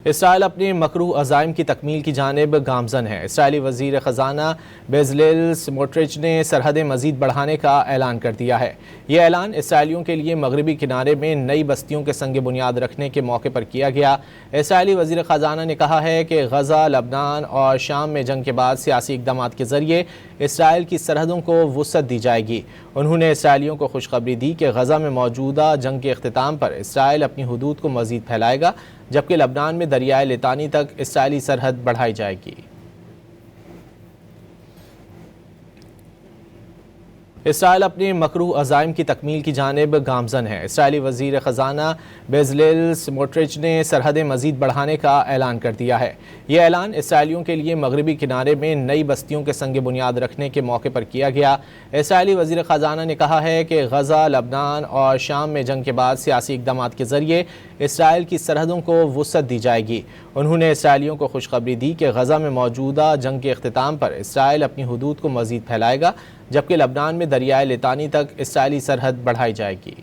اسرائیل اپنے مکروہ عزائم کی تکمیل کی جانب گامزن ہے۔ اسرائیلی وزیر خزانہ بیزلیل سموٹرچ نے سرحدیں مزید بڑھانے کا اعلان کر دیا ہے۔ یہ اعلان اسرائیلیوں کے لیے مغربی کنارے میں نئی بستیوں کے سنگ بنیاد رکھنے کے موقع پر کیا گیا۔ اسرائیلی وزیر خزانہ نے کہا ہے کہ غزہ، لبنان اور شام میں جنگ کے بعد سیاسی اقدامات کے ذریعے اسرائیل کی سرحدوں کو وسعت دی جائے گی۔ انہوں نے اسرائیلیوں کو خوشخبری دی کہ غزہ میں موجودہ جنگ کے اختتام پر اسرائیل اپنی حدود کو مزید پھیلائے گا، جبکہ لبنان میں دریائے لطانی تک اسرائیلی سرحد بڑھائی جائے گی۔ اسرائیل اپنے مکروہ عزائم کی تکمیل کی جانب گامزن ہے۔ اسرائیلی وزیر خزانہ بیزلیل سموٹرچ نے سرحدیں مزید بڑھانے کا اعلان کر دیا ہے۔ یہ اعلان اسرائیلیوں کے لیے مغربی کنارے میں نئی بستیوں کے سنگ بنیاد رکھنے کے موقع پر کیا گیا۔ اسرائیلی وزیر خزانہ نے کہا ہے کہ غزہ، لبنان اور شام میں جنگ کے بعد سیاسی اقدامات کے ذریعے اسرائیل کی سرحدوں کو وسعت دی جائے گی۔ انہوں نے اسرائیلیوں کو خوشخبری دی کہ غزہ میں موجودہ جنگ کے اختتام پر اسرائیل اپنی حدود کو مزید پھیلائے گا، جبکہ لبنان میں دریائے لطانی تک اسرائیلی سرحد بڑھائی جائے گی۔